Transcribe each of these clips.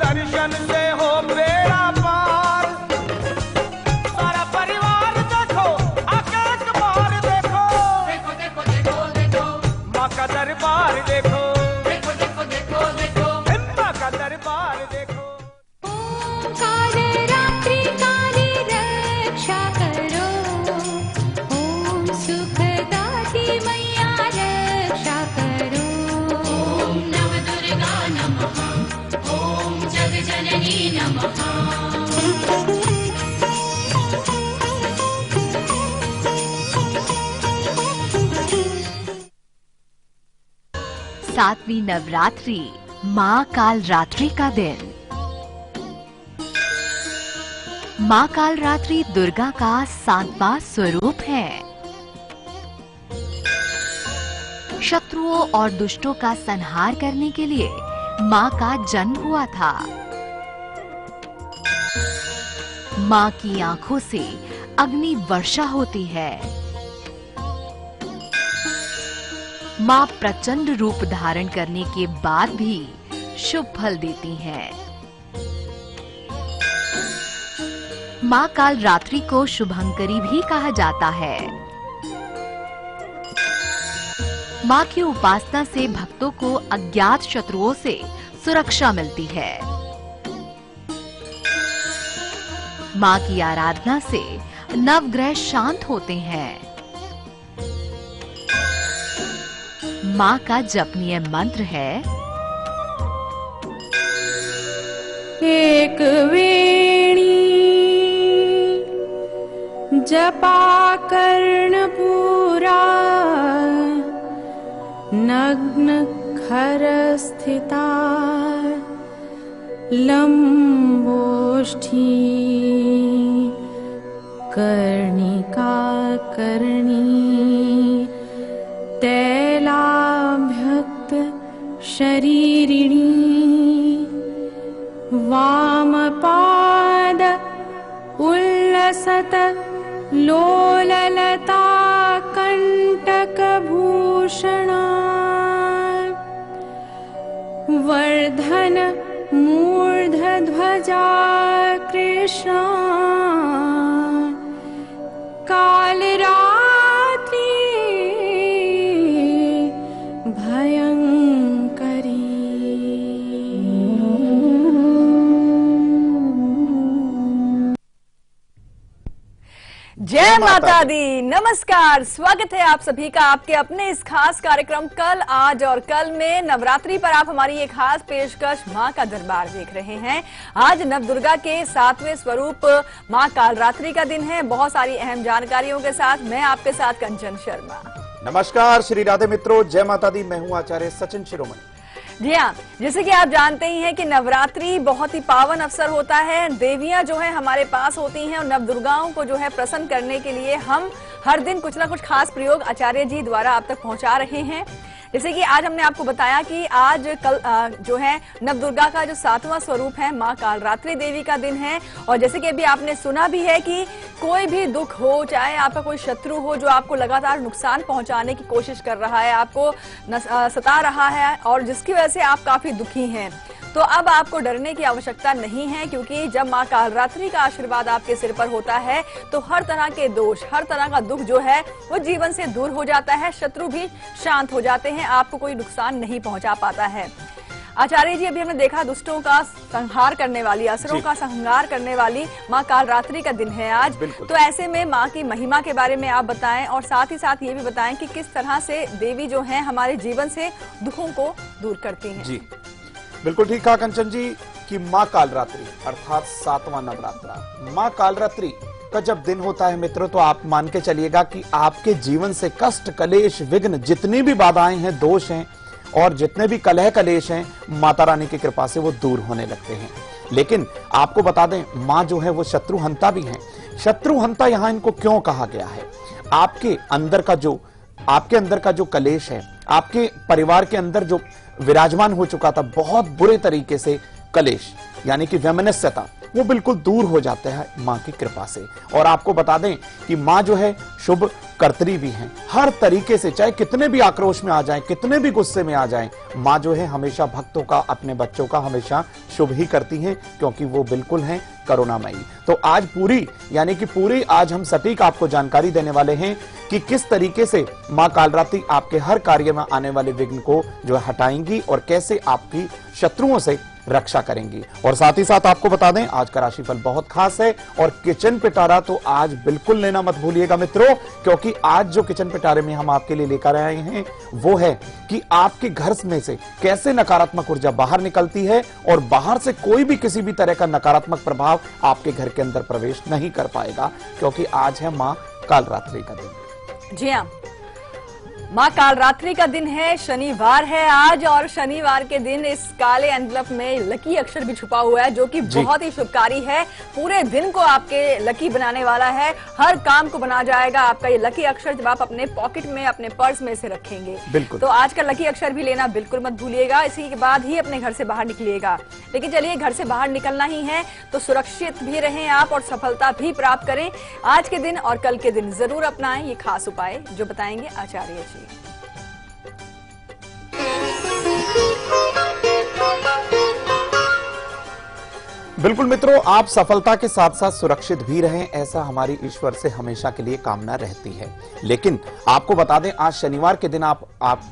दर्शन से हो बेड़ा पार। सारा परिवार देखो आके एक बार देखो, देखो देखो देखो देखो माँ का दरबार देखो, देखो देखो देखो देखो माँ का दरबार देखो। काल रात्रि काली रक्षा करो, ओम सुखदाती मैया रक्षा करो। ओम नव दुर्गा नमः, ओम जग जननी नमः। सातवीं नवरात्रि माँ काल रात्रि का दिन। माँ काल रात्रि दुर्गा का 7वां स्वरूप है। शत्रुओं और दुष्टों का संहार करने के लिए माँ का जन्म हुआ था। माँ की आंखों से अग्नि वर्षा होती है। माँ प्रचंड रूप धारण करने के बाद भी शुभ फल देती हैं। माँ काल रात्रि को शुभंकरी भी कहा जाता है। माँ की उपासना से भक्तों को अज्ञात शत्रुओं से सुरक्षा मिलती है। माँ की आराधना से नवग्रह शांत होते हैं। माँ का जपनीय मंत्र है एक वेणी जपा कर्णपूरा, नग्न खर स्थिता लंबोष्ठी, कर्णिका कर्णी तैलाभ्यक्त शरीरिणी, वामपाद उल्लसत लोललता कंटकभूषणा, वर्धन मूर्धध्वजा कृष्णा, कालरात्रि भयंकरी। जय माता दी। नमस्कार, स्वागत है आप सभी का आपके अपने इस खास कार्यक्रम कल आज और कल में। नवरात्रि पर आप हमारी एक खास पेशकश माँ का दरबार देख रहे हैं। आज नवदुर्गा के 7वें स्वरूप माँ कालरात्रि का दिन है। बहुत सारी अहम जानकारियों के साथ मैं आपके साथ कंचन शर्मा। नमस्कार श्री राधे मित्रों, जय माता दी। मैं हूँ आचार्य सचिन शिरोमणि। जी हाँ, जैसे कि आप जानते ही हैं कि नवरात्रि बहुत ही पावन अवसर होता है। देवियां जो है हमारे पास होती हैं और नवदुर्गाओं को जो है प्रसन्न करने के लिए हम हर दिन कुछ ना कुछ खास प्रयोग आचार्य जी द्वारा आप तक पहुंचा रहे हैं। जैसे कि आज हमने आपको बताया कि आज कल जो है नवदुर्गा का जो 7वां स्वरूप है माँ कालरात्रि देवी का दिन है। और जैसे कि अभी आपने सुना भी है कि कोई भी दुख हो, चाहे आपका कोई शत्रु हो जो आपको लगातार नुकसान पहुंचाने की कोशिश कर रहा है, आपको सता रहा है और जिसकी वजह से आप काफी दुखी हैं, तो अब आपको डरने की आवश्यकता नहीं है, क्योंकि जब माँ कालरात्रि का आशीर्वाद आपके सिर पर होता है तो हर तरह के दोष, हर तरह का दुख जो है वो जीवन से दूर हो जाता है। शत्रु भी शांत हो जाते हैं, आपको कोई नुकसान नहीं पहुंचा पाता है। आचार्य जी, अभी हमने देखा दुष्टों का संहार करने वाली, असुरों का संहार करने वाली माँ कालरात्रि का दिन है आज। तो ऐसे में माँ की महिमा के बारे में आप बताएं और साथ ही साथ ये भी बताएं कि किस तरह से देवी जो है हमारे जीवन से दुखों को दूर करती है। जी बिल्कुल ठीक कहा कंचन जी कि माँ कालरात्रि अर्थात 7वां नवरात्रा, माँ कालरात्रि का जब दिन होता है मित्रों, तो आप मान के चलिएगा कि आपके जीवन से कष्ट, कलेश, विघ्न, जितनी भी बाधाएं हैं, दोष हैं और जितने भी कलह कलेश हैं, माता रानी की कृपा से वो दूर होने लगते हैं। लेकिन आपको बता दें, माँ जो है वो शत्रुहंता भी है। शत्रुहंता यहाँ इनको क्यों कहा गया है? आपके अंदर का जो कलेश है, आपके परिवार के अंदर जो विराजमान हो चुका था बहुत बुरे तरीके से कलेश, यानी कि वैमनस्यता वो बिल्कुल दूर हो जाता है माँ की कृपा से। और आपको बता दें कि माँ जो है शुभ कर्त्री भी हैं, हर तरीके से, चाहे कितने भी आक्रोश में आ जाएं, कितने भी गुस्से में आ जाएं, माँ जो है हमेशा भक्तों का, अपने बच्चों का हमेशा शुभ ही करती हैं, क्योंकि वो बिल्कुल हैं करुणामयी। तो आज पूरी, यानी कि पूरी आज हम सटीक आपको जानकारी देने वाले हैं कि किस तरीके से माँ कालरात्रि आपके हर कार्य में आने वाले विघ्न को जो है हटाएंगी और कैसे आपकी शत्रुओं से रक्षा करेंगी। और साथ ही साथ आपको बता दें आज का राशिफल बहुत खास है, और किचन पिटारा तो आज बिल्कुल लेना मत भूलिएगा मित्रों, क्योंकि आज जो किचन पिटारे में हम आपके लिए लेकर आए हैं वो है कि आपके घर में से कैसे नकारात्मक ऊर्जा बाहर निकलती है और बाहर से कोई भी किसी भी तरह का नकारात्मक प्रभाव आपके घर के अंदर प्रवेश नहीं कर पाएगा, क्योंकि आज है मां कालरात्रि का दिन। जी हाँ, माँ कालरात्रि का दिन है, शनिवार है आज, और शनिवार के दिन इस काले एनवलप में लकी अक्षर भी छुपा हुआ है, जो कि बहुत ही शुभकारी है। पूरे दिन को आपके लकी बनाने वाला है, हर काम को बना जाएगा आपका ये लकी अक्षर, जब आप अपने पॉकेट में, अपने पर्स में से रखेंगे। बिल्कुल। तो आज का लकी अक्षर भी लेना बिल्कुल मत भूलिएगा, इसी के बाद ही अपने घर से बाहर निकलिएगा। लेकिन चलिए, घर से बाहर निकलना ही है तो सुरक्षित भी रहें आप और सफलता भी प्राप्त करें। आज के दिन और कल के दिन जरूर अपनाएं ये खास उपाय जो बताएंगे आचार्य जी। बिल्कुल मित्रों, आप सफलता के साथ साथ सुरक्षित भी रहें, ऐसा हमारी ईश्वर से हमेशा के लिए कामना रहती है। लेकिन आपको बता दें आज शनिवार के दिन आप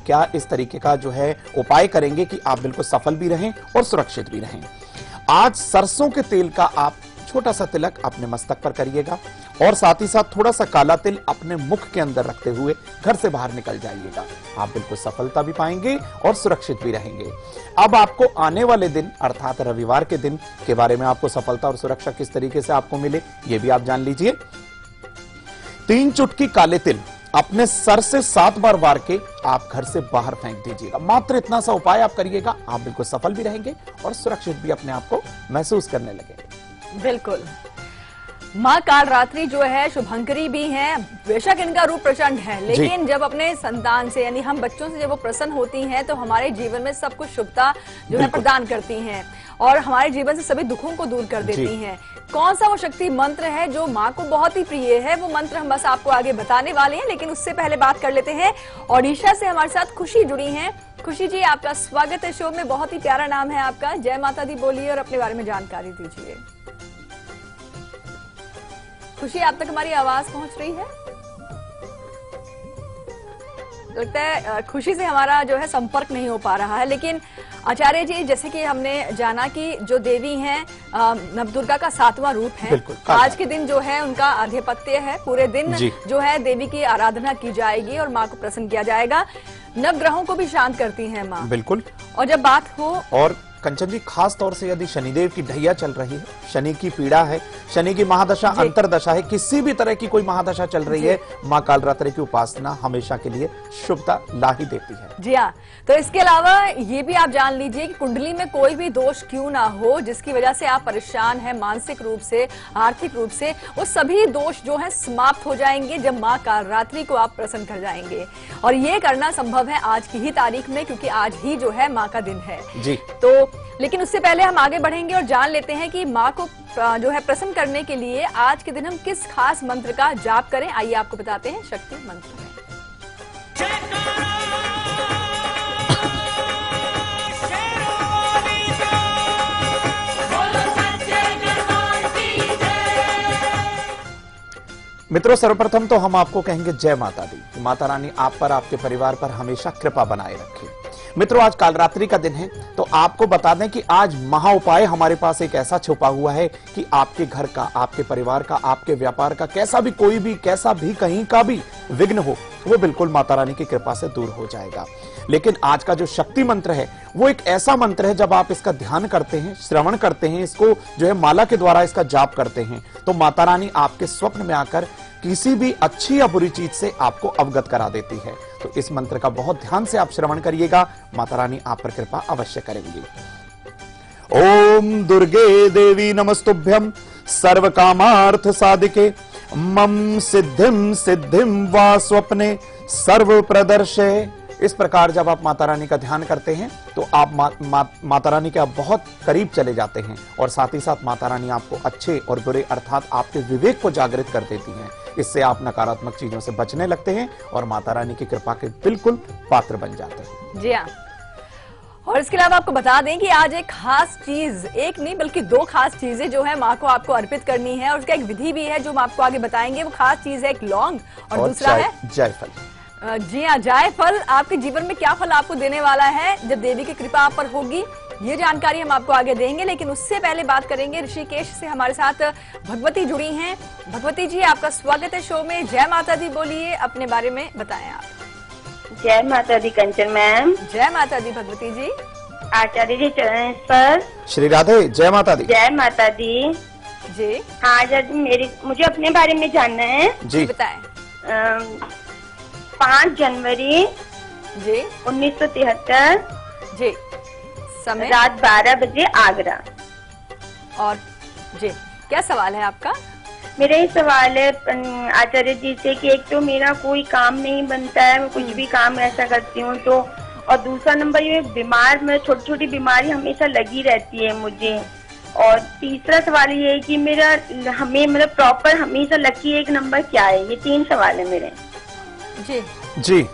क्या इस तरीके का जो है उपाय करेंगे कि आप बिल्कुल सफल भी रहें और सुरक्षित भी रहें। आज सरसों के तेल का आप छोटा सा तिलक अपने मस्तक पर करिएगा और साथ ही साथ थोड़ा सा काला तिल अपने मुख के अंदर रखते हुए घर से बाहर निकल जाइएगा। आप बिल्कुल सफलता भी पाएंगे और सुरक्षित भी रहेंगे। अब आपको आने वाले दिन अर्थात रविवार के दिन के बारे में, आपको सफलता और सुरक्षा किस तरीके से आपको मिले ये भी आप जान लीजिए। 3 चुटकी काले तिल अपने सर से 7 बार वार के आप घर से बाहर फेंक दीजिएगा। मात्र इतना सा उपाय आप करिएगा, आप बिल्कुल सफल भी रहेंगे और सुरक्षित भी अपने आप को महसूस करने लगेंगे। बिल्कुल, माँ कालरात्रि जो है शुभंकरी भी हैं, बेशक इनका रूप प्रचंड है, लेकिन जब अपने संतान से यानी हम बच्चों से जब वो प्रसन्न होती हैं तो हमारे जीवन में सब कुछ शुभता जो है प्रदान करती हैं और हमारे जीवन से सभी दुखों को दूर कर देती हैं। कौन सा वो शक्ति मंत्र है जो माँ को बहुत ही प्रिय है, वो मंत्र हम बस आपको आगे बताने वाले हैं, लेकिन उससे पहले बात कर लेते हैं। ओडिशा से हमारे साथ खुशी जुड़ी हैं। खुशी जी, आपका स्वागत है शो में। बहुत ही प्यारा नाम है आपका। जय माता दी बोलिए और अपने बारे में जानकारी दीजिए। खुशी, आप तक हमारी आवाज पहुंच रही है? लगता है खुशी से हमारा जो है संपर्क नहीं हो पा रहा है। लेकिन आचार्य जी, जैसे कि हमने जाना कि जो देवी हैं नवदुर्गा का 7वां रूप है, आज के दिन जो है उनका आधिपत्य है। पूरे दिन जो है देवी की आराधना की जाएगी और माँ को प्रसन्न किया जाएगा। नवग्रहों को भी शांत करती है माँ। बिल्कुल। और जब बात हो, और कंचन जी खास तौर से यदि शनिदेव की ढैया चल रही है, शनि की पीड़ा है, शनि की महादशा अंतरदशा है, किसी भी तरह की कोई महादशा चल रही है, माँ कालरात्रि की उपासना हमेशा के लिए शुभता ला ही देती है। जी हाँ, तो इसके अलावा ये भी आप जान लीजिए कि कुंडली में कोई भी दोष क्यों ना हो जिसकी वजह से आप परेशान हैं मानसिक रूप से, आर्थिक रूप से, वो सभी दोष जो है समाप्त हो जाएंगे जब माँ कालरात्रि को आप प्रसन्न कर जाएंगे। और ये करना संभव है आज की ही तारीख में, क्योंकि आज ही जो है माँ का दिन है जी। तो लेकिन उससे पहले हम आगे बढ़ेंगे और जान लेते हैं कि माँ को जो है प्रसन्न करने के लिए आज के दिन हम किस खास मंत्र का जाप करें। आइए आपको बताते हैं शक्ति मंत्र में। मित्रों, सर्वप्रथम तो हम आपको कहेंगे जय माता दी। माता रानी आप पर, आपके परिवार पर हमेशा कृपा बनाए रखे। मित्रों, आज कालरात्रि का दिन है तो आपको बता दें कि आज महा उपाय हमारे पास एक ऐसा छुपा हुआ है कि आपके घर का, आपके परिवार का, आपके व्यापार का कैसा भी, कोई भी, कैसा भी, कहीं का भी विघ्न हो वो बिल्कुल माता रानी की कृपा से दूर हो जाएगा। लेकिन आज का जो शक्ति मंत्र है वो एक ऐसा मंत्र है जब आप इसका ध्यान करते हैं, श्रवण करते हैं, इसको जो है माला के द्वारा इसका जाप करते हैं तो माता रानी आपके स्वप्न में आकर किसी भी अच्छी या बुरी चीज से आपको अवगत करा देती है। तो इस मंत्र का बहुत ध्यान से आप श्रवण करिएगा, माता रानी आप पर कृपा अवश्य करेंगी। ओम दुर्गे देवी नमस्तुभ्यं सर्व कामार्थ साधिके मम सिद्धिम सिद्धिम वा स्वप्ने सर्व प्रदर्शे इस प्रकार जब आप माता रानी का ध्यान करते हैं तो आप माता रानी के आप बहुत करीब चले जाते हैं और साथ ही साथ माता रानी आपको अच्छे और बुरे अर्थात आपके विवेक को जागृत कर देती हैं। इससे आप नकारात्मक चीजों से बचने लगते हैं और माता रानी की कृपा के बिल्कुल पात्र बन जाते हैं। जी हाँ, और इसके अलावा आपको बता दें कि आज एक खास चीज, एक नहीं बल्कि दो खास चीजें जो है माँ को आपको अर्पित करनी है और उसका एक विधि भी है जो हम आपको आगे बताएंगे। वो खास चीज है एक लौंग और दूसरा है जायफल। जी हाँ, जायफल आपके जीवन में क्या फल आपको देने वाला है जब देवी की कृपा आप पर होगी, ये जानकारी हम आपको आगे देंगे। लेकिन उससे पहले बात करेंगे, ऋषिकेश से हमारे साथ भगवती जुड़ी हैं। भगवती जी, आपका स्वागत है शो में। जय माता दी, बोलिए, अपने बारे में बताएं आप। जय माता दी कंचन मैम। जय माता दी भगवती जी। आचार्य जी चरण पर। श्री राधे। जय माता दी। जय माता दी जी। हाँ आचार्य, मुझे अपने बारे में जानना है जी, बताएं। 5 जनवरी जी 1973 जी, समय रात 12 बजे आगरा। और जी, क्या सवाल है आपका? मेरा ये सवाल है आचार्य जी से कि एक तो मेरा कोई काम नहीं बनता है, मैं कुछ भी काम ऐसा करती हूँ तो, और दूसरा नंबर ये बीमार, मैं छोटी छोटी बीमारी हमेशा लगी रहती है मुझे, और तीसरा सवाल ये है कि मेरा हमें मतलब प्रॉपर हमेशा लकी एक नंबर क्या है। ये 3 सवाल है मेरे। जी जी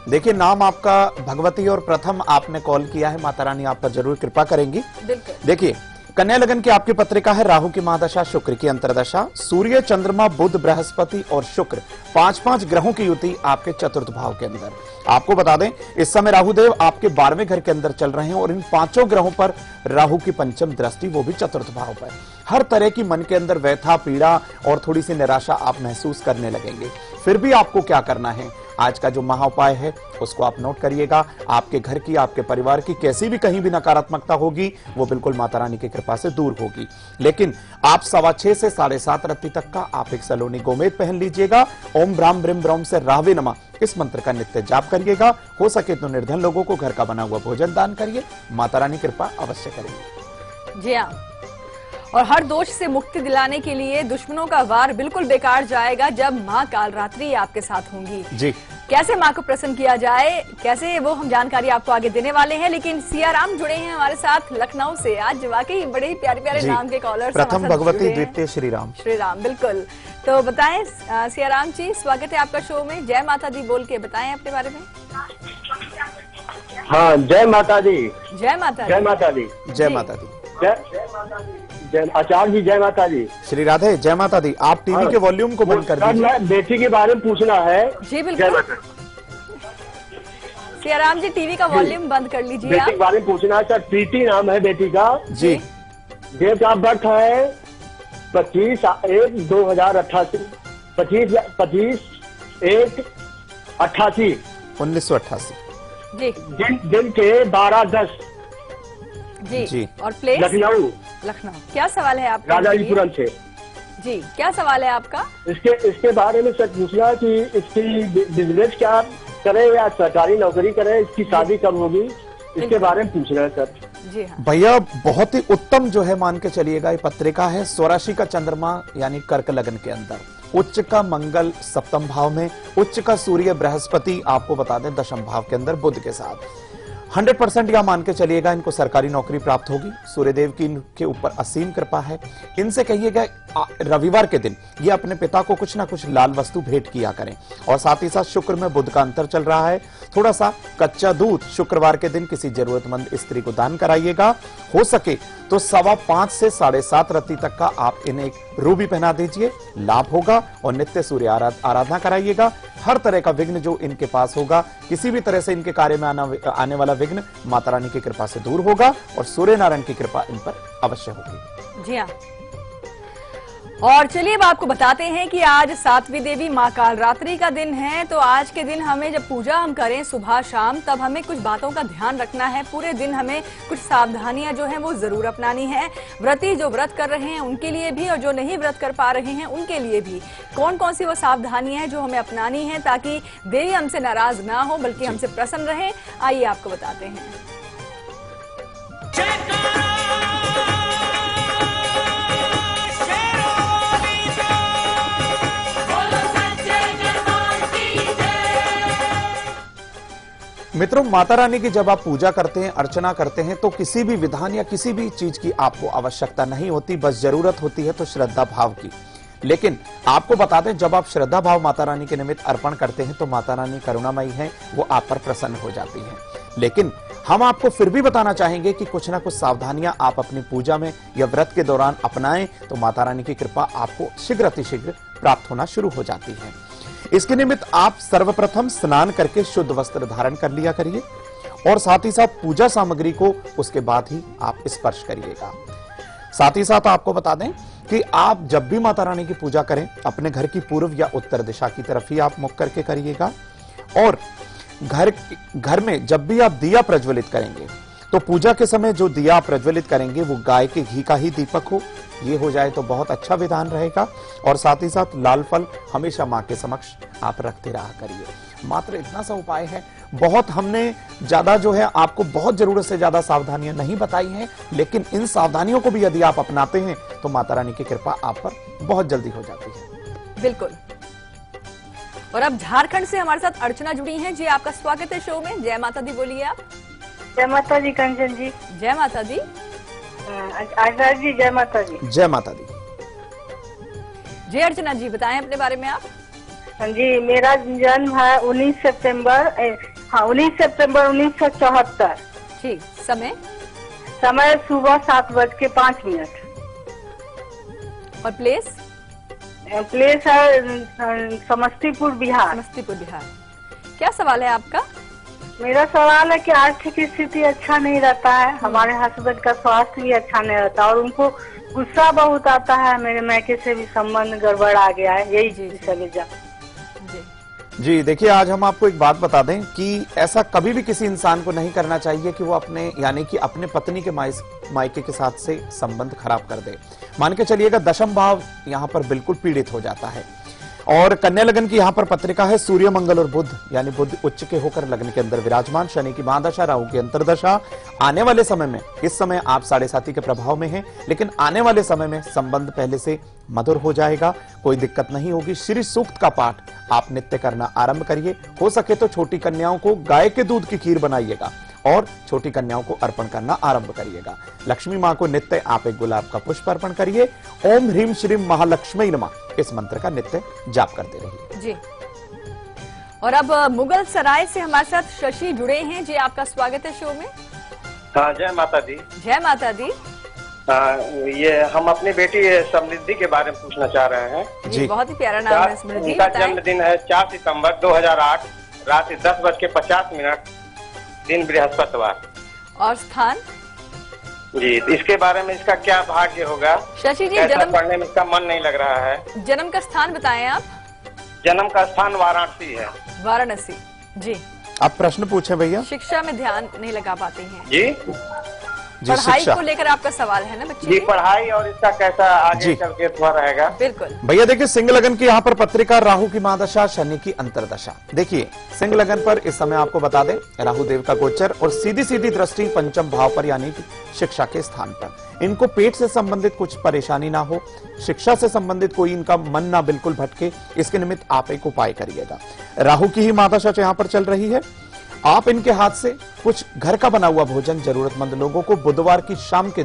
देखिए, नाम आपका भगवती और प्रथम आपने कॉल किया है, माता रानी आप पर जरूर कृपा करेंगी। बिल्कुल। देखिए, कन्या लगन की आपकी पत्रिका है, राहु की महादशा, शुक्र की अंतरदशा, सूर्य, चंद्रमा, बुध, बृहस्पति और शुक्र 5-5 ग्रहों की युति आपके चतुर्थ भाव के अंदर। आपको बता दें, इस समय राहुदेव आपके 12वें घर के अंदर चल रहे हैं और इन 5 ग्रहों पर राहु की पंचम दृष्टि, वो भी चतुर्थ भाव पर। हर तरह की मन के अंदर व्यथा, पीड़ा और थोड़ी सी निराशा आप महसूस करने लगेंगे। फिर भी आपको क्या करना है, आज का जो महाउपाय है उसको आप नोट करिएगा। आपके घर की, आपके परिवार की कैसी भी कहीं भी नकारात्मकता होगी वो बिल्कुल माता रानी की कृपा से दूर होगी। लेकिन आप 6:15 से 7:30 रत्ती तक का आप एक सलोनी गोमेद पहन लीजिएगा। ओम ब्राह्म ब्रिम ब्रह्म से राहवे नमः, इस मंत्र का नित्य जाप करिएगा। हो सके तो निर्धन लोगों को घर का बना हुआ भोजन दान करिए, माता रानी कृपा अवश्य करेंगे। जी हाँ, और हर दोष से मुक्ति दिलाने के लिए दुश्मनों का वार बिल्कुल बेकार जाएगा जब माँ कालरात्रि आपके साथ होंगी। जी, कैसे माँ को प्रसन्न किया जाए, कैसे, वो हम जानकारी आपको आगे देने वाले हैं। लेकिन सियाराम जुड़े हैं हमारे साथ लखनऊ से। आज वाकई बड़े ही प्यारे प्यारे नाम के कॉलर। प्रथम भगवती, द्वितीय श्री राम। श्री राम, बिल्कुल। तो बताएं सियाराम जी, स्वागत है आपका शो में। जय माता दी बोल के बताएं अपने बारे में। हाँ, जय माता दी। जय माता दी। जय माता दी। जय माता दी। जय आचार्य जी, जय माता दी। श्री राधे। जय माता दी। आप टीवी के वॉल्यूम को बंद कर दीजिए। मैं बेटी के बारे में पूछना है। जी बिल्कुल। सियाराम जी, टीवी का वॉल्यूम बंद कर लीजिए। बेटी के बारे में पूछना है सर। प्रीति नाम है बेटी का। जी। डेट ऑफ बर्थ है 25/1/2088। 25/1/88। 1988। जी दिन के 12:10। जी। और प्लेस लखनऊ। लखनऊ। क्या सवाल है आपका? राजाजीपुरम से। जी, क्या सवाल है आपका? इसके बारे में सर पूछना कि इसकी बिजनेस क्या करे या सरकारी नौकरी करे, इसकी शादी कब होगी, इसके बारे में पूछ रहे हैं सर। जी हाँ भैया, बहुत ही उत्तम जो है मान के चलिएगा, ये पत्रिका है। स्वराशि का चंद्रमा यानी कर्क लगन के अंदर, उच्च का मंगल 7वें भाव में, उच्च का सूर्य बृहस्पति आपको बता दें 10वें भाव के अंदर बुध के साथ। 100% यह मान के चलिएगा इनको सरकारी नौकरी प्राप्त होगी। सूर्यदेव की इनके ऊपर असीम कृपा है। इनसे कहिएगा रविवार के दिन ये अपने पिता को कुछ ना कुछ लाल वस्तु भेंट किया करें। और साथ ही साथ शुक्र में बुध का अंतर चल रहा है, थोड़ा सा कच्चा दूध शुक्रवार के दिन किसी जरूरतमंद स्त्री को दान कराइएगा। हो सके तो 5:15 से 7:30 रत्ती तक का आप इन्हें एक रूबी पहना दीजिए, लाभ होगा। और नित्य सूर्य आराधना कराइएगा। हर तरह का विघ्न जो इनके पास होगा, किसी भी तरह से इनके कार्य में आने वाला विघ्न माता रानी की कृपा से दूर होगा और सूर्य नारायण की कृपा इन पर अवश्य होगी। जी हाँ, और चलिए अब आपको बताते हैं कि आज 7वीं देवी माँ कालरात्रि का दिन है। तो आज के दिन हमें जब पूजा हम करें सुबह शाम, तब हमें कुछ बातों का ध्यान रखना है। पूरे दिन हमें कुछ सावधानियां जो हैं वो जरूर अपनानी है। व्रती जो व्रत कर रहे हैं उनके लिए भी, और जो नहीं व्रत कर पा रहे हैं उनके लिए भी कौन कौन सी वो सावधानियां हैं जो हमें अपनानी है ताकि देवी हमसे नाराज ना हो बल्कि हमसे प्रसन्न रहे। आइए आपको बताते हैं। मित्रों, माता रानी की जब आप पूजा करते हैं, अर्चना करते हैं, तो किसी भी विधान या किसी भी चीज की आपको आवश्यकता नहीं होती, बस जरूरत होती है तो श्रद्धा भाव की। लेकिन आपको बता दें, जब आप श्रद्धा भाव माता रानी के निमित्त अर्पण करते हैं तो माता रानी करुणामयी है, वो आप पर प्रसन्न हो जाती है। लेकिन हम आपको फिर भी बताना चाहेंगे कि कुछ ना कुछ सावधानियां आप अपनी पूजा में या व्रत के दौरान अपनाएं तो माता रानी की कृपा आपको शीघ्र अतिशीघ्र प्राप्त होना शुरू हो जाती है। इसके निमित्त आप सर्वप्रथम स्नान करके शुद्ध वस्त्र धारण कर लिया करिए और साथ ही साथ पूजा सामग्री को उसके बाद ही आप स्पर्श करिएगा। साथ ही साथ आपको बता दें कि आप जब भी माता रानी की पूजा करें, अपने घर की पूर्व या उत्तर दिशा की तरफ ही आप मुख करके करिएगा। और घर में जब भी आप दिया प्रज्वलित करेंगे तो पूजा के समय जो दिया आप प्रज्वलित करेंगे वो गाय के घी का ही दीपक हो, ये हो जाए तो बहुत अच्छा विधान रहेगा। और साथ ही साथ लाल फल हमेशा मां के समक्ष आप रखते रहा करिए। मात्र इतना सा उपाय है, बहुत हमने ज्यादा जो है आपको बहुत जरूरत से ज्यादा सावधानियां नहीं बताई हैं, लेकिन इन सावधानियों को भी यदि आप अपनाते हैं तो माता रानी की कृपा आप पर बहुत जल्दी हो जाती है। बिल्कुल। और अब झारखंड से हमारे साथ अर्चना जुड़ी हैं। जी, आपका स्वागत है शो में। जय माता दी बोलिए आप। जय माता जी कंचन जी। जय माता दी। आचार्य जी जय माता जी। जय माता दी। जी अर्चना जी, बताएं अपने बारे में आप। हाँ जी, मेरा जन्म है 19 सितंबर 1974। ठीक। समय सुबह 7:05। और प्लेस है समस्तीपुर बिहार। समस्तीपुर बिहार। क्या सवाल है आपका? मेरा सवाल है कि आर्थिक स्थिति अच्छा नहीं रहता है, हमारे हस्बैंड का स्वास्थ्य भी अच्छा नहीं रहता और उनको गुस्सा बहुत आता है, मेरे मैके से भी संबंध गड़बड़ आ गया है, यही जी। जी देखिए, आज हम आपको एक बात बता दें कि ऐसा कभी भी किसी इंसान को नहीं करना चाहिए कि वो अपने यानी कि अपने पत्नी के मायके के साथ से संबंध खराब कर दे। मान के चलिएगा दशम भाव यहाँ पर बिल्कुल पीड़ित हो जाता है। और कन्या लगन की यहाँ पर पत्रिका है, सूर्य मंगल और बुध यानी बुध उच्च के होकर लग्न के अंदर विराजमान, शनि की महादशा, राहु की अंतरदशा। आने वाले समय में, इस समय आप 7.5 के प्रभाव में हैं, लेकिन आने वाले समय में संबंध पहले से मधुर हो जाएगा, कोई दिक्कत नहीं होगी। श्री सूक्त का पाठ आप नित्य करना आरंभ करिए। हो सके तो छोटी कन्याओं को गाय के दूध की खीर बनाइएगा और छोटी कन्याओं को अर्पण करना आरंभ करिएगा। लक्ष्मी मां को नित्य आप एक गुलाब का पुष्प अर्पण करिए। ओम ह्रीम श्रीम महालक्ष्मी नमः इस मंत्र का नित्य जाप करते रहिए। जी। और अब मुगल सराय से हमारे साथ शशि जुड़े हैं। जी, आपका स्वागत है शो में। हाँ, जय माता दी। जय माता दी। ये हम अपनी बेटी समृद्धि के बारे में पूछना चाह रहे हैं। जी, बहुत ही प्यारा नाम है समृद्धि। उनका जन्मदिन है 4 सितंबर 2008, रात 10:50, दिन बृहस्पतिवार। और स्थान? जी, इसके बारे में इसका क्या भाग्य होगा? शशि जी, जन्म पढ़ने में इसका मन नहीं लग रहा है। जन्म का स्थान बताएं आप। जन्म का स्थान वाराणसी है। वाराणसी। जी। आप प्रश्न पूछे भैया। शिक्षा में ध्यान नहीं लगा पाते हैं। जी, पढ़ाई को लेकर आपका सवाल है ना बच्चे? जी, पढ़ाई और इसका कैसा आगे चल के थोड़ा रहेगा। बिल्कुल भैया। देखिए, सिंह लगन की यहाँ पर पत्रिका, राहु की महादशा, शनि की अंतरदशा। देखिए, सिंह लगन पर इस समय आपको बता दें राहु देव का गोचर और सीधी सीधी दृष्टि पंचम भाव पर यानी कि शिक्षा के स्थान पर। इनको पेट से संबंधित कुछ परेशानी ना हो, शिक्षा से संबंधित कोई इनका मन ना बिल्कुल भटके, इसके निमित्त आप एक उपाय करिएगा। राहु की ही महादशा यहाँ पर चल रही है। आप इनके हाथ से कुछ घर का बना हुआ भोजन जरूरतमंद लोगों को बुधवार की शाम के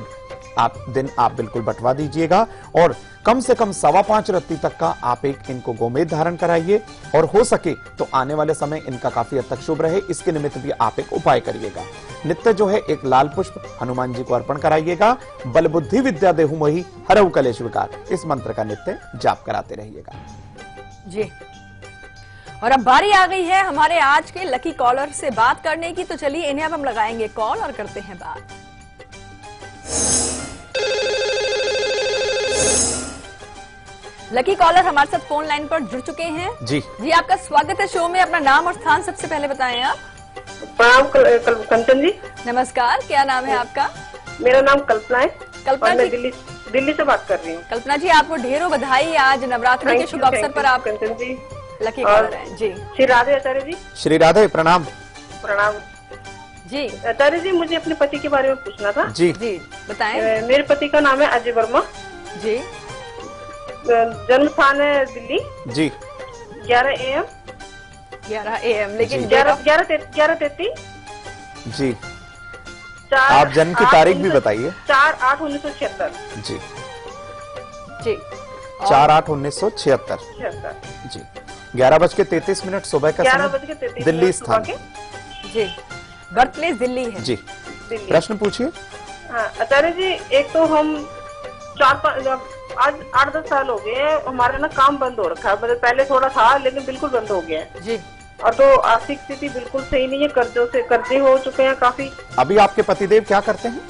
दिन आप बिल्कुल बंटवा दीजिएगा और कम से कम 5.25 रत्ती तक का आप एक इनको गोमेद धारण कराइए और हो सके तो आने वाले समय इनका काफी हद तक शुभ रहे, इसके निमित्त भी आप एक उपाय करिएगा। नित्य जो है एक लाल पुष्प हनुमान जी को अर्पण कराइएगा। बल बुद्धि विद्या देहु मोहि हरऊ कलेश विकार इस मंत्र का नित्य जाप कराते रहिएगा। जी। और अब बारी आ गई है हमारे आज के लकी कॉलर से बात करने की, तो चलिए इन्हें अब हम लगाएंगे कॉल और करते हैं बात। लकी कॉलर हमारे साथ फोन लाइन पर जुड़ चुके हैं। जी जी, आपका स्वागत है शो में। अपना नाम और स्थान सबसे पहले बताएं आप। प्रणाम कंचन जी। नमस्कार, क्या नाम है आपका? मेरा नाम कल्पना है। कल्पना मैं जी, दिल्ली से बात कर रही हूँ। कल्पना जी, आपको ढेरों बधाई। आज नवरात्रि के शुभ अवसर पर आप कंचन जी लकी कॉलर हैं। जी, श्री राधे आचार्य जी। श्री राधे, प्रणाम। प्रणाम जी। आचार्य जी, मुझे अपने पति के बारे में पूछना था। जी जी, बताएं। मेरे पति का नाम है अजय वर्मा। जी। जन्म स्थान है दिल्ली। जी। 11 AM। 11 AM, लेकिन 11:33 जी, आप जन्म की तारीख भी बताइए। 4/8/1976। जी जी 4/8/1976। जी 11:33 सुबह का 11:33 समय, दिल्ली स्थान। जी बर्थ प्लेस दिल्ली है। जी दिल्ली। प्रश्न पूछिए। हाँ आचार्य जी, एक तो हम 8-10 साल हो गए हैं, हमारा ना काम बंद हो रखा है। मतलब पहले थोड़ा था लेकिन बिल्कुल बंद हो गया है जी। और तो आर्थिक स्थिति बिल्कुल सही नहीं है, कर्जे हो चुके हैं काफी। अभी आपके पतिदेव क्या करते हैं?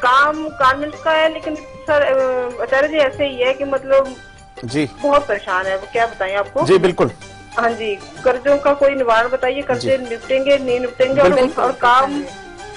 काम गारमेंट्स का है, लेकिन सर आचार्य जी ऐसे ही है कि मतलब जी बहुत परेशान है। क्या बताएं आपको? जी बिल्कुल। हाँ जी, कर्जों का कोई निवारण बताइए, कर्जे निपटेंगे नहीं निपटेंगे, और काम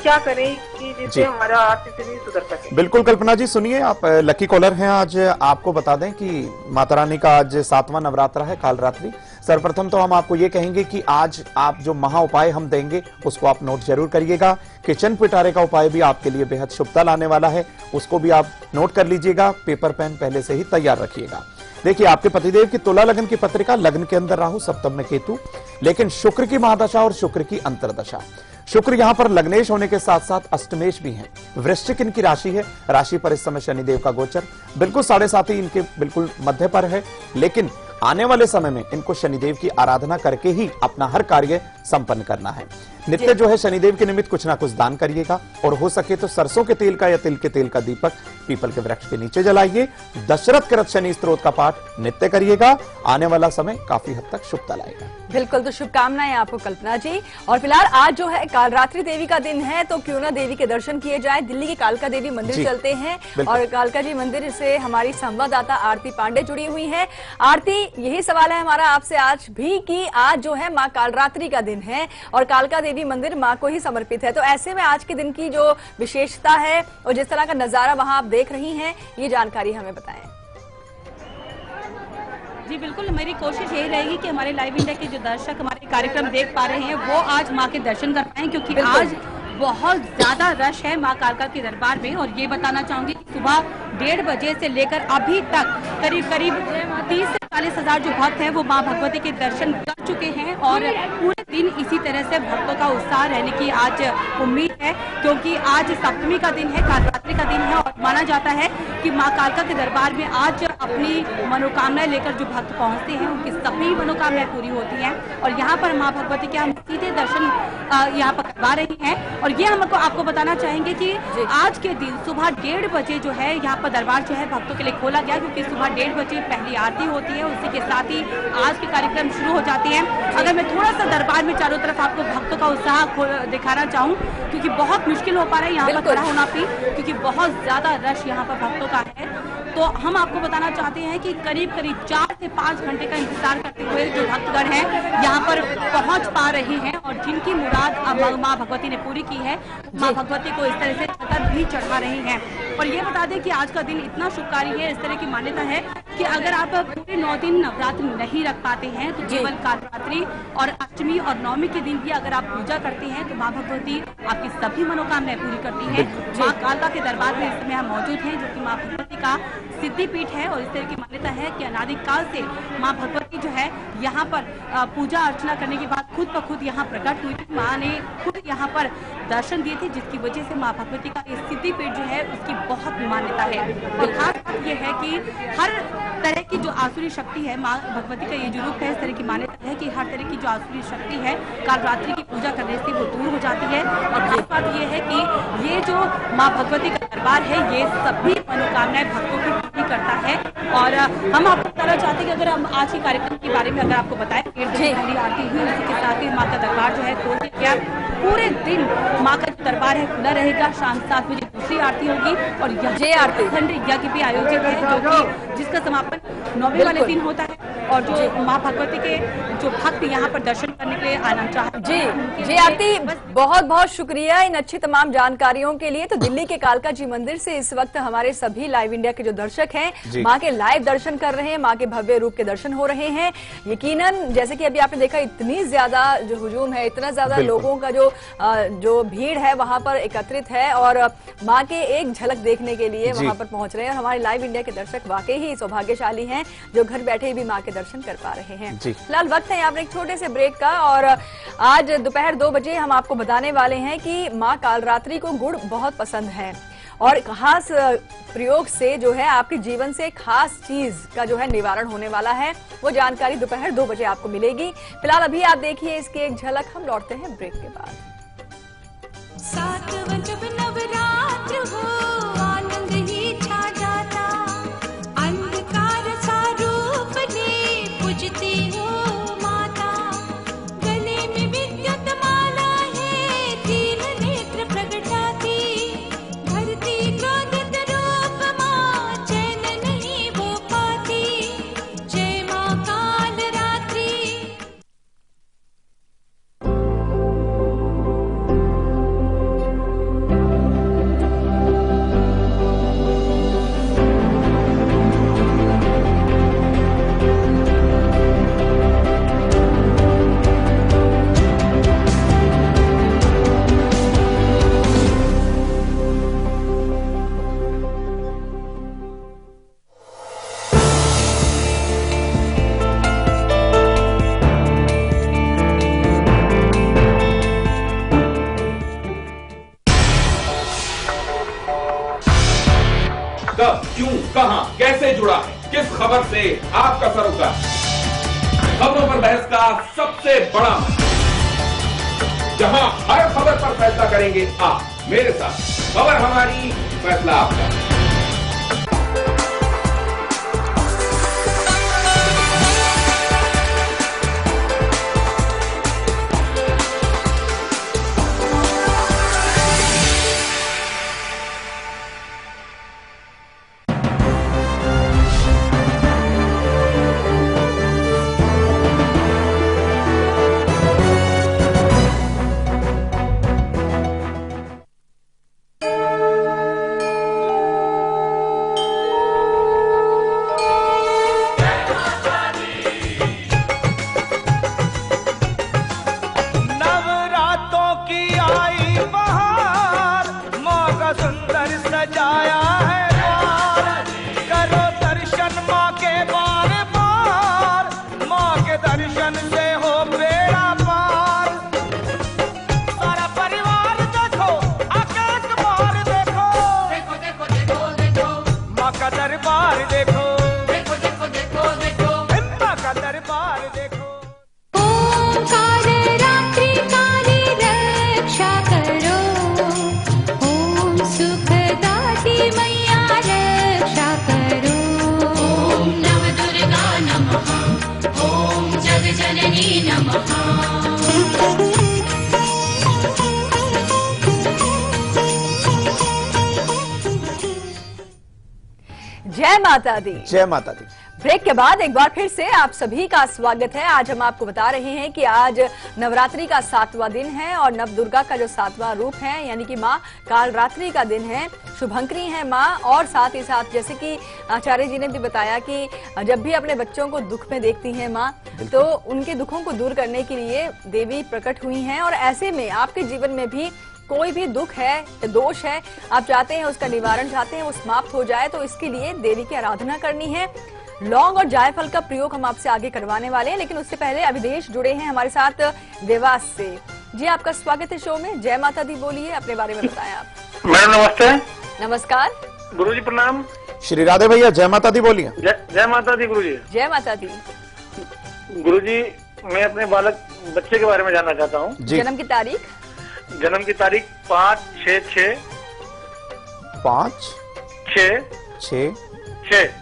क्या करें कि जिससे हमारा आर्थिक स्थिति सुधर सके। बिल्कुल कल्पना जी, सुनिए, आप लकी कॉलर हैं। आज आपको बता दें कि माता रानी का आज 7वां नवरात्रा है, कालरात्रि। सर्वप्रथम तो हम आपको ये कहेंगे कि आज आप जो महा उपाय हम देंगे उसको आप नोट जरूर करिएगा। किचन पिटारे का उपाय भी आपके लिए बेहद शुभता लाने वाला है, उसको भी आप नोट कर लीजिएगा। पेपर पेन पहले से ही तैयार रखिएगा। देखिए, आपके पतिदेव की तुला लगन की पत्रिका, लग्न के अंदर राहु, सप्तम में केतु, लेकिन शुक्र की महादशा और शुक्र की अंतरदशा। शुक्र यहां पर लग्नेश होने के साथ साथ अष्टमेश भी हैं। वृश्चिक इनकी राशि है, राशि पर इस समय शनिदेव का गोचर बिल्कुल 7.5 इनके बिल्कुल मध्य पर है, लेकिन आने वाले समय में इनको शनिदेव की आराधना करके ही अपना हर कार्य संपन्न करना है। नित्य जो है शनिदेव के निमित्त कुछ ना कुछ दान करिएगा, और हो सके तो सरसों के तेल का या तिल के तेल का दीपक पीपल के वृक्ष के नीचे जलाइए। दशरथ कृत शनि स्तोत्र का पाठ नित्य करिएगा, आने वाला समय काफी हद तक शुभता लाएगा। बिल्कुल, तो शुभकामनाएं आपको कल्पना जी। और फिलहाल आज जो है कालरात्रि देवी का दिन है, तो क्यों ना देवी के दर्शन किए जाए। दिल्ली के कालका देवी मंदिर चलते हैं और कालका जी मंदिर से हमारी संवाददाता आरती पांडे जुड़ी हुई है। आरती, यही सवाल है हमारा आपसे आज भी कि आज जो है माँ कालरात्रि का दिन है और कालका देवी मंदिर माँ को ही समर्पित है, तो ऐसे में आज के दिन की जो विशेषता है और जिस तरह का नजारा वहां आप देख रही हैं, ये जानकारी हमें बताएं। जी बिल्कुल, मेरी कोशिश यही रहेगी कि हमारे लाइव इंडिया के जो दर्शक हमारे कार्यक्रम देख पा रहे हैं वो आज माँ के दर्शन कर पाएं, क्योंकि आज बहुत ज्यादा रश है माँ कालका के दरबार में। और ये बताना चाहूंगी कि सुबह 1:30 बजे से लेकर अभी तक करीब 30 से 40 हजार जो भक्त हैं वो माँ भगवती के दर्शन कर चुके हैं, और पूरे दिन इसी तरह से भक्तों का उत्साह रहने की आज उम्मीद है, क्योंकि आज सप्तमी का दिन है, कालरात्रि का दिन है, और माना जाता है कि माँ कालका के दरबार में आज अपनी मनोकामनाएं लेकर जो भक्त पहुंचते हैं उनकी सभी मनोकामनाएं पूरी होती हैं। और यहाँ पर माँ भगवती के हम सीधे दर्शन यहाँ पर करवा रही हैं। और ये हम आपको बताना चाहेंगे कि आज के दिन सुबह 1:30 बजे जो है यहाँ पर दरबार जो है भक्तों के लिए खोला गया, क्योंकि सुबह 1:30 बजे पहली आरती होती है, उसी के साथ ही आज के कार्यक्रम शुरू हो जाते हैं। अगर मैं थोड़ा सा दरबार में चारों तरफ आपको भक्तों का उत्साह दिखाना चाहूँ, क्योंकि बहुत मुश्किल हो पा रहा है यहाँ पर खड़ा होना भी, क्योंकि बहुत ज्यादा रश यहाँ पर भक्तों का है। तो हम आपको बताना चाहते हैं कि करीब 4 से 5 घंटे का इंतजार करते हुए जो भक्तगण हैं यहाँ पर पहुँच पा रहे हैं, और जिनकी मुराद माँ भगवती ने पूरी की है, माँ भगवती को इस तरह से छतर भी चढ़ा रही हैं। और ये बता दें कि आज का दिन इतना शुभकारी है, इस तरह की मान्यता है कि अगर आप पूरे 9 दिन नवरात्र नहीं रख पाते हैं तो केवल कालरात्रि और अष्टमी और नवमी के दिन भी अगर आप पूजा करते हैं तो माँ भगवती आपकी सभी मनोकामनाएं पूरी करती है। माँ कालका के दरबार में इस समय हम मौजूद हैं, जो कि माँ भगवती का सिद्धिपीठ है, और इस तरह की मान्यता है कि अनादिकाल से माँ भगवती जो है यहाँ पर पूजा अर्चना करने के बाद खुद ब खुद यहाँ प्रकट हुई थी। माँ ने खुद यहाँ पर दर्शन दिए थे, जिसकी वजह से माँ भगवती का इस सिद्धिपीठ जो है उसकी बहुत मान्यता है। और खास बात यह है कि हर तरह की जो आसुरी शक्ति है, माँ भगवती का ये जो रूप है, इस तरह की मान्यता है कि हर तरह की जो आसुरी शक्ति है कालरात्रि की पूजा करने से वो दूर हो जाती है। और खास बात ये है कि ये जो माँ भगवती का दरबार है ये सभी मनोकामनाएं भक्तों की पूरी करता है। और हम आपको बताना चाहते हैं कि अगर हम आज के कार्यक्रम के बारे में अगर आपको बताएं, पहली आरती हुई, उसी के साथ ही माँ का दरबार जो है खोल दिया गया। पूरे दिन माँ का दरबार है खुला रहेगा। शाम 7 बजे दूसरी आरती होगी, और खंड यज्ञ भी आयोजित है, जो कि जिसका समापन 9वें वाले दिन होता है। और जो माँ भगवती के जो भक्त यहाँ पर दर्शन करने के लिए आना चाहते हैं। जी आरती, बहुत बहुत शुक्रिया इन अच्छी तमाम जानकारियों के लिए। तो दिल्ली के कालका जी मंदिर से इस वक्त हमारे सभी लाइव इंडिया के जो दर्शक हैं माँ के लाइव दर्शन कर रहे हैं, माँ के भव्य रूप के दर्शन हो रहे हैं। यकीनन जैसे कि अभी आपने देखा, इतनी ज्यादा जो हुजूम है, इतना ज्यादा लोगों का जो भीड़ है वहां पर एकत्रित है और माँ के एक झलक देखने के लिए वहां पर पहुंच रहे हैं। और हमारे लाइव इंडिया के दर्शक वाकई ही सौभाग्यशाली हैं जो घर बैठे भी माँ के दर्शन कर पा रहे हैं। फिलहाल वक्त है यहाँ पर एक छोटे से ब्रेक का और आज दोपहर 2 बजे हम आपको बताने वाले हैं कि माँ कालरात्रि को गुड़ बहुत पसंद है और खास प्रयोग से जो है आपके जीवन से खास चीज का जो है निवारण होने वाला है। वो जानकारी दोपहर 2 बजे आपको मिलेगी। फिलहाल अभी आप देखिए इसकी एक झलक। हम लौटते हैं ब्रेक के बाद। सातवां जब नवरात्र हो आनंद ही छा जाता, अंधकार सा रूप ले पूजती हो माता, गले में विद्युत माला है तीन नेत्र प्रगटाती, धरती क्रोधित रूप माँ चैन नहीं वो पाती, जय माँ कालरात्रि। कब, क्यों, कहां, कैसे जुड़ा है, किस खबर से आपका सरोकार? खबरों पर बहस का सबसे बड़ा मंच, जहां हर खबर पर फैसला करेंगे आप मेरे साथ। खबर हमारी, फैसला आपका। जय माता दी। जय माता दी। ब्रेक के बाद एक बार फिर से आप सभी का स्वागत है। आज हम आपको बता रहे हैं कि आज नवरात्रि का 7वां दिन है और नव दुर्गा का जो 7वां रूप है यानी कि माँ कालरात्रि का दिन है। शुभंकरी है माँ और साथ ही साथ जैसे कि आचार्य जी ने भी बताया कि जब भी अपने बच्चों को दुख में देखती हैं माँ तो उनके दुखों को दूर करने के लिए देवी प्रकट हुई हैं और ऐसे में आपके जीवन में भी कोई भी दुख है या दोष है आप चाहते हैं उसका निवारण चाहते हैं वो समाप्त हो जाए तो इसके लिए देवी की आराधना करनी है। लौंग और जायफल का प्रयोग हम आपसे आगे करवाने वाले हैं लेकिन उससे पहले अभिदेश जुड़े हैं हमारे साथ देवास से। जी आपका स्वागत है शो में। जय माता दी, बोलिए अपने बारे में बताएं आप। मैडम नमस्ते। नमस्कार गुरुजी प्रणाम। श्री राधे भैया जय माता दी बोलिए। जय माता दी गुरुजी। जय माता दी। गुरुजी मैं अपने बच्चे के बारे में जानना चाहता हूँ। जन्म की तारीख? जन्म की तारीख 5/6/6। 5/6/6